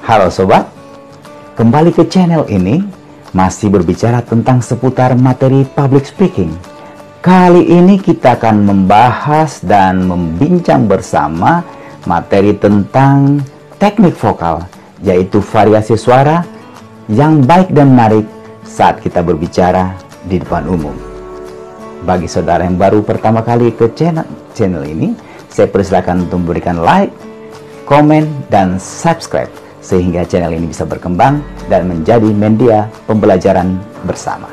Halo sobat, kembali ke channel ini masih berbicara tentang seputar materi public speaking. Kali ini kita akan membahas dan membincang bersama materi tentang teknik vokal, yaitu variasi suara yang baik dan menarik saat kita berbicara di depan umum. Bagi saudara yang baru pertama kali ke channel ini, saya persilakan untuk memberikan like, komen, dan subscribe sehingga channel ini bisa berkembang dan menjadi media pembelajaran bersama.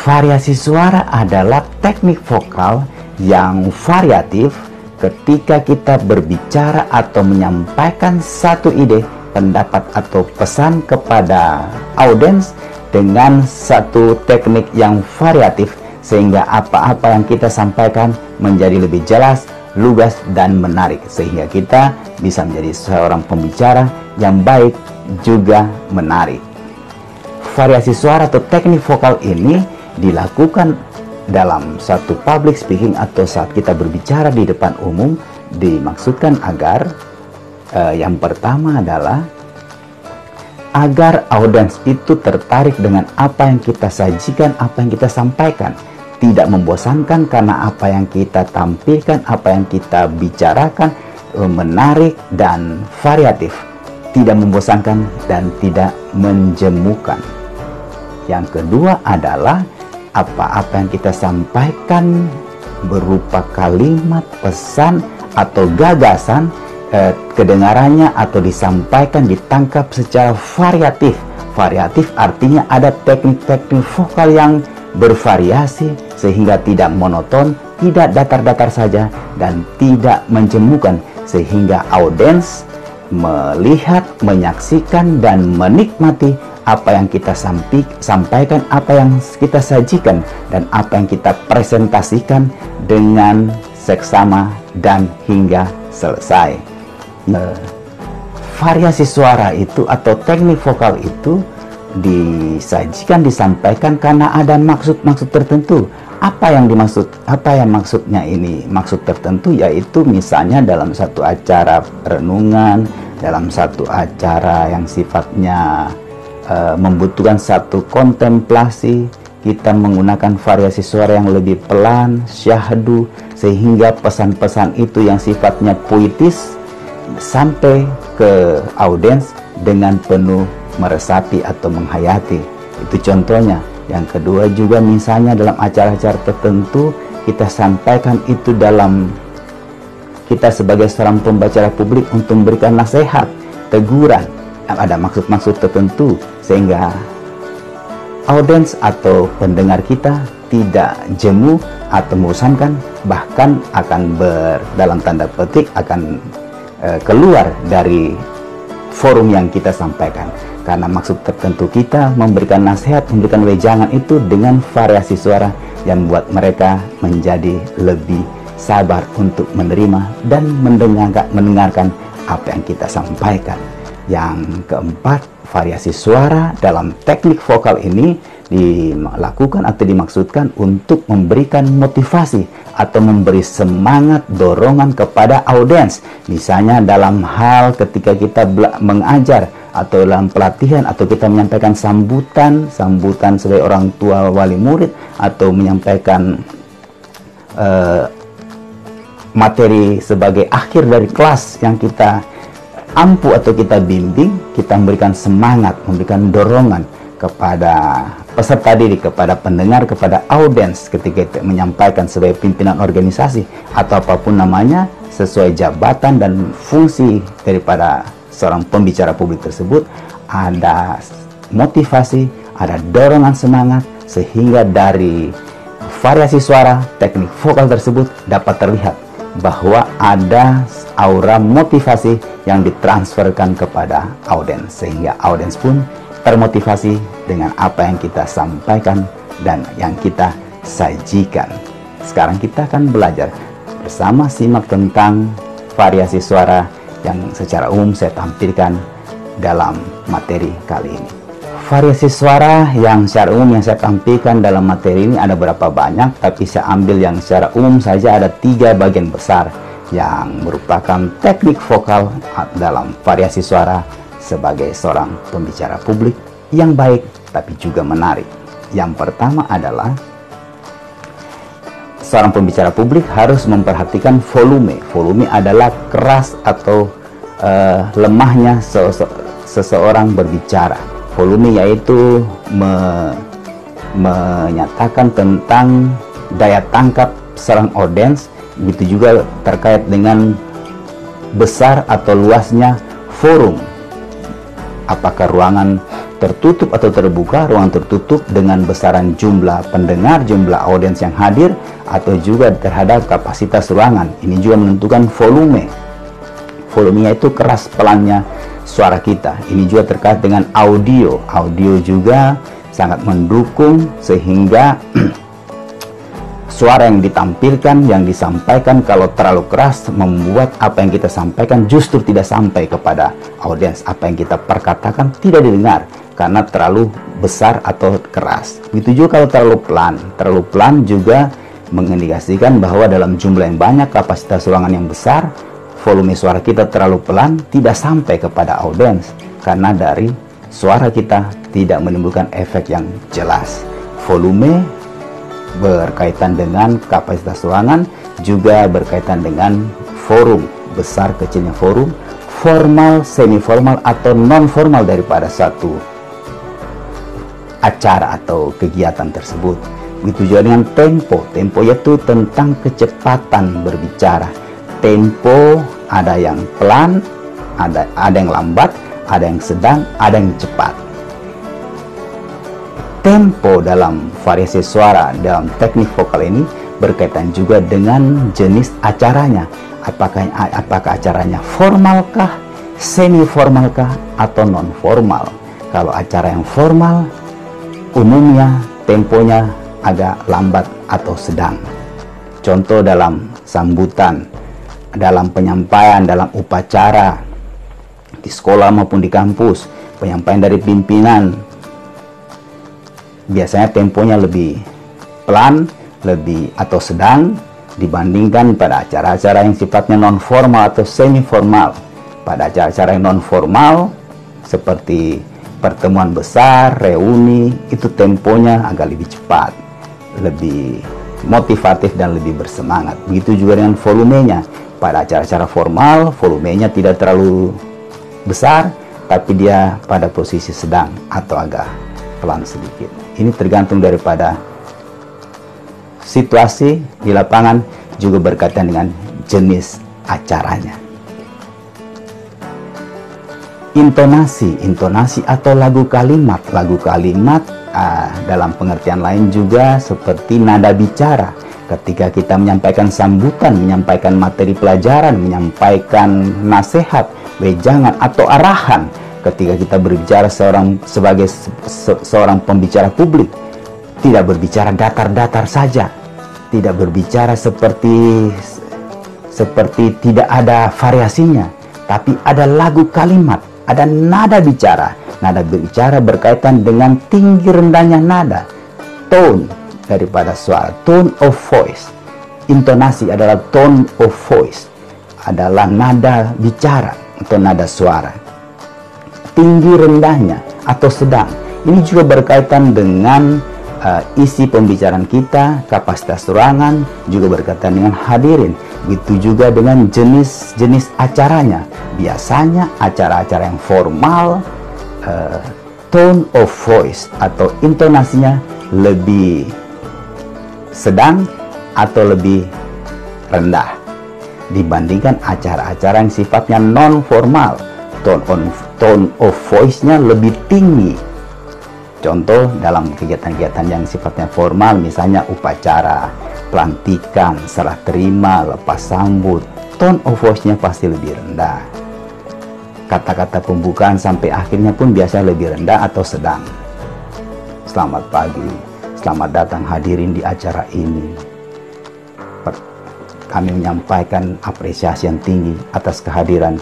Variasi suara adalah teknik vokal yang variatif ketika kita berbicara atau menyampaikan satu ide, pendapat atau pesan kepada audiens dengan satu teknik yang variatif sehingga apa-apa yang kita sampaikan menjadi lebih jelas, lugas, dan menarik sehingga kita bisa menjadi seorang pembicara yang baik juga menarik. Variasi suara atau teknik vokal ini dilakukan dalam suatu public speaking atau saat kita berbicara di depan umum, dimaksudkan agar yang pertama adalah agar audiens itu tertarik dengan apa yang kita sajikan, apa yang kita sampaikan. Tidak membosankan karena apa yang kita tampilkan, apa yang kita bicarakan menarik dan variatif. Tidak membosankan dan tidak menjemukan. Yang kedua adalah apa-apa yang kita sampaikan berupa kalimat, pesan, atau gagasan, kedengarannya atau disampaikan ditangkap secara variatif. Variatif artinya ada teknik-teknik vokal yang bervariasi sehingga tidak monoton, tidak datar-datar saja, dan tidak menjemukan sehingga audiens melihat, menyaksikan, dan menikmati apa yang kita sampaikan, apa yang kita sajikan, dan apa yang kita presentasikan dengan seksama dan hingga selesai. Variasi suara itu atau teknik vokal itu disajikan, disampaikan karena ada maksud-maksud tertentu. Apa yang dimaksud? Apa yang maksudnya ini? Maksud tertentu yaitu misalnya dalam satu acara renungan, dalam satu acara yang sifatnya membutuhkan satu kontemplasi, kita menggunakan variasi suara yang lebih pelan, syahdu, sehingga pesan-pesan itu yang sifatnya puitis sampai ke audiens dengan penuh meresapi atau menghayati. Itu contohnya. Yang kedua juga misalnya dalam acara-acara tertentu kita sampaikan itu dalam kita sebagai seorang pembicara publik untuk memberikan nasihat, teguran, ada maksud-maksud tertentu sehingga audiens atau pendengar kita tidak jemu atau membosankan, bahkan akan dalam tanda petik akan keluar dari forum yang kita sampaikan karena maksud tertentu kita memberikan nasihat, memberikan wejangan itu dengan variasi suara yang membuat mereka menjadi lebih sabar untuk menerima dan mendengarkan apa yang kita sampaikan. Yang keempat, variasi suara dalam teknik vokal ini dilakukan atau dimaksudkan untuk memberikan motivasi atau memberi semangat, dorongan kepada audiens. Misalnya dalam hal ketika kita mengajar atau dalam pelatihan atau kita menyampaikan sambutan sebagai orang tua wali murid atau menyampaikan materi sebagai akhir dari kelas yang kita ampu atau kita bimbing, kita memberikan semangat, memberikan dorongan kepada peserta didik, kepada pendengar, kepada audiens ketika kita menyampaikan sebagai pimpinan organisasi atau apapun namanya sesuai jabatan dan fungsi daripada seorang pembicara publik tersebut. Ada motivasi, ada dorongan semangat sehingga dari variasi suara teknik vokal tersebut dapat terlihat bahwa ada aura motivasi yang ditransferkan kepada audiens sehingga audiens pun termotivasi dengan apa yang kita sampaikan dan yang kita sajikan. Sekarang kita akan belajar bersama, simak tentang variasi suara yang secara umum saya tampilkan dalam materi kali ini. Variasi suara yang secara umum yang saya tampilkan dalam materi ini ada berapa banyak, tapi saya ambil yang secara umum saja ada 3 bagian besar yang merupakan teknik vokal dalam variasi suara sebagai seorang pembicara publik yang baik tapi juga menarik. Yang pertama adalah seorang pembicara publik harus memperhatikan volume. Volume adalah keras atau lemahnya seseorang berbicara. Volume yaitu menyatakan tentang daya tangkap seorang audiens, begitu juga terkait dengan besar atau luasnya forum. Apakah ruangan tertutup atau terbuka? Ruangan tertutup dengan besaran jumlah pendengar, jumlah audiens yang hadir, atau juga terhadap kapasitas ruangan. Ini juga menentukan volume. Volumenya itu keras pelannya suara kita. Ini juga terkait dengan audio. Audio juga sangat mendukung sehingga suara yang ditampilkan, yang disampaikan kalau terlalu keras membuat apa yang kita sampaikan justru tidak sampai kepada audiens. Apa yang kita perkatakan tidak didengar karena terlalu besar atau keras. Begitu juga kalau terlalu pelan. Terlalu pelan juga mengindikasikan bahwa dalam jumlah yang banyak, kapasitas ruangan yang besar, volume suara kita terlalu pelan, tidak sampai kepada audiens karena dari suara kita tidak menimbulkan efek yang jelas. Volume berkaitan dengan kapasitas ruangan, juga berkaitan dengan forum, besar kecilnya forum, formal, semi formal atau non formal daripada satu acara atau kegiatan tersebut. Begitu juga dengan tempo. Tempo yaitu tentang kecepatan berbicara. Tempo ada yang pelan, ada yang lambat, ada yang sedang, ada yang cepat. Tempo dalam variasi suara dalam teknik vokal ini berkaitan juga dengan jenis acaranya. Apakah acaranya formalkah, semi formalkah, atau non formal? Kalau acara yang formal, umumnya temponya agak lambat atau sedang. Contoh dalam sambutan, dalam penyampaian, dalam upacara di sekolah maupun di kampus, penyampaian dari pimpinan, biasanya temponya lebih pelan, lebih atau sedang dibandingkan pada acara-acara yang sifatnya non formal atau semi formal. Pada acara-acara yang non formal seperti pertemuan besar, reuni, itu temponya agak lebih cepat, lebih motivatif dan lebih bersemangat. Begitu juga dengan volumenya. Pada acara-acara formal, volumenya tidak terlalu besar, tapi dia pada posisi sedang atau agak pelan sedikit. Ini tergantung daripada situasi di lapangan, juga berkaitan dengan jenis acaranya. Intonasi atau lagu kalimat. Lagu kalimat dalam pengertian lain juga seperti nada bicara. Ketika kita menyampaikan sambutan, menyampaikan materi pelajaran, menyampaikan nasihat, wejangan atau arahan, ketika kita berbicara sebagai seorang pembicara publik, tidak berbicara datar-datar saja, tidak berbicara seperti tidak ada variasinya, tapi ada lagu kalimat, ada nada bicara. Nada bicara berkaitan dengan tinggi rendahnya nada, tone daripada suara, tone of voice. Intonasi adalah tone of voice, adalah nada bicara atau nada suara. Tinggi rendahnya atau sedang, ini juga berkaitan dengan isi pembicaraan kita, kapasitas ruangan, juga berkaitan dengan hadirin. Begitu juga dengan jenis acaranya. Biasanya acara-acara yang formal, tone of voice atau intonasinya lebih sedang atau lebih rendah dibandingkan acara-acara yang sifatnya non formal. Tone of voice-nya lebih tinggi. Contoh dalam kegiatan-kegiatan yang sifatnya formal, misalnya upacara, pelantikan, serah terima, lepas sambut, tone of voice-nya pasti lebih rendah. Kata-kata pembukaan sampai akhirnya pun biasanya lebih rendah atau sedang. Selamat pagi, selamat datang hadirin di acara ini. Kami menyampaikan apresiasi yang tinggi atas kehadiran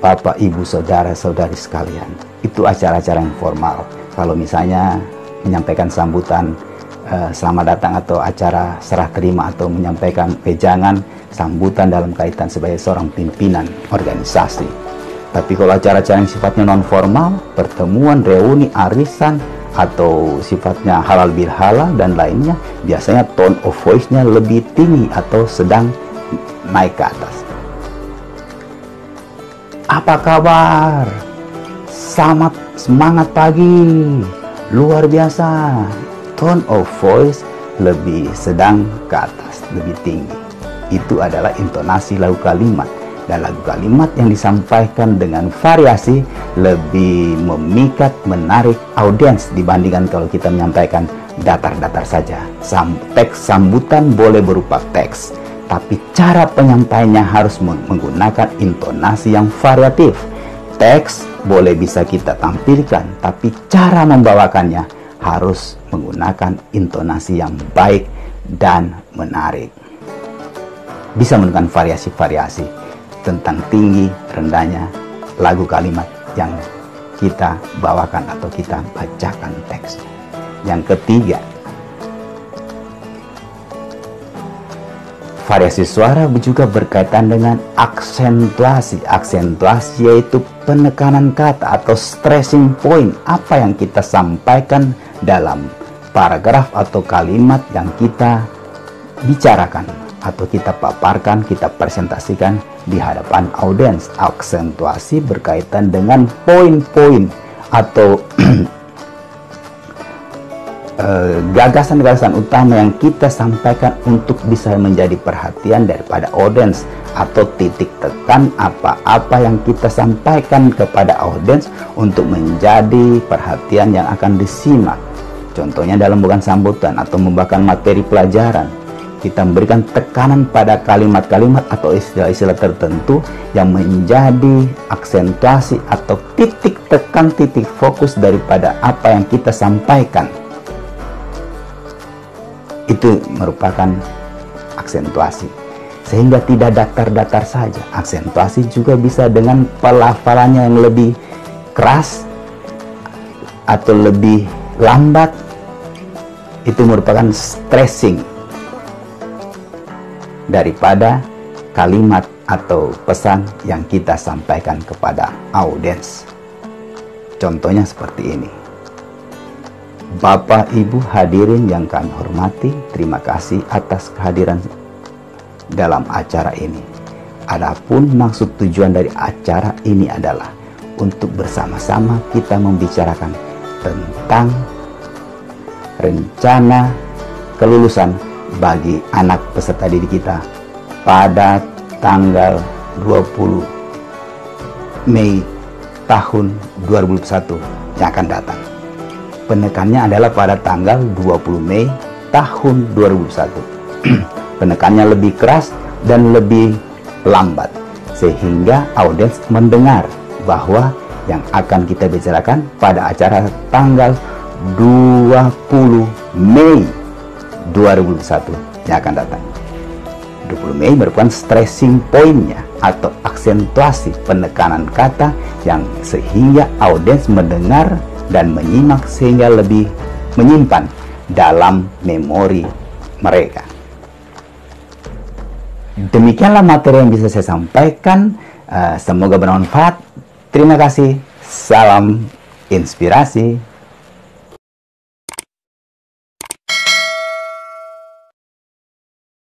Bapak, Ibu, Saudara, Saudari sekalian. Itu acara-acara yang formal. Kalau misalnya menyampaikan sambutan selamat datang atau acara serah terima atau menyampaikan wejangan, sambutan dalam kaitan sebagai seorang pimpinan organisasi. Tapi kalau acara-acara yang sifatnya non formal, pertemuan, reuni, arisan, atau sifatnya halal bil halal dan lainnya, biasanya tone of voice-nya lebih tinggi atau sedang naik ke atas. Apa kabar? Semangat pagi, luar biasa. Tone of voice lebih sedang ke atas, lebih tinggi. Itu adalah intonasi lagu kalimat. Dan lagu kalimat yang disampaikan dengan variasi lebih memikat, menarik audiens dibandingkan kalau kita menyampaikan datar-datar saja. Teks sambutan boleh berupa teks, tapi cara penyampaiannya harus menggunakan intonasi yang variatif. Teks boleh bisa kita tampilkan, tapi cara membawakannya harus menggunakan intonasi yang baik dan menarik. Bisa menggunakan variasi-variasi tentang tinggi rendahnya lagu kalimat yang kita bawakan atau kita bacakan teksnya. Yang ketiga, variasi suara juga berkaitan dengan aksentuasi. Aksentuasi yaitu penekanan kata atau stressing point, apa yang kita sampaikan dalam paragraf atau kalimat yang kita bicarakan atau kita paparkan, kita presentasikan di hadapan audiens. Aksentuasi berkaitan dengan poin-poin atau gagasan-gagasan utama yang kita sampaikan untuk bisa menjadi perhatian daripada audiens, atau titik tekan apa-apa yang kita sampaikan kepada audiens untuk menjadi perhatian yang akan disimak. Contohnya dalam bukan sambutan atau membawakan materi pelajaran, kita memberikan tekanan pada kalimat-kalimat atau istilah-istilah tertentu yang menjadi aksentuasi atau titik tekan, titik fokus daripada apa yang kita sampaikan. Itu merupakan aksentuasi. Sehingga tidak datar-datar saja. Aksentuasi juga bisa dengan pelafalannya yang lebih keras atau lebih lambat. Itu merupakan stressing daripada kalimat atau pesan yang kita sampaikan kepada audiens. Contohnya seperti ini. Bapak Ibu hadirin yang kami hormati, terima kasih atas kehadiran dalam acara ini. Adapun maksud tujuan dari acara ini adalah untuk bersama-sama kita membicarakan tentang rencana kelulusan bagi anak peserta didik kita pada tanggal 20 Mei tahun 2021 yang akan datang. Penekannya adalah pada tanggal 20 Mei tahun 2021. Penekannya lebih keras dan lebih lambat, sehingga audiens mendengar bahwa yang akan kita bicarakan pada acara tanggal 20 Mei 2021 yang akan datang. 20 Mei merupakan stressing point-nya atau aksentuasi penekanan kata yang sehingga audiens mendengar dan menyimak sehingga lebih menyimpan dalam memori mereka. Demikianlah materi yang bisa saya sampaikan. Semoga bermanfaat. Terima kasih. Salam inspirasi.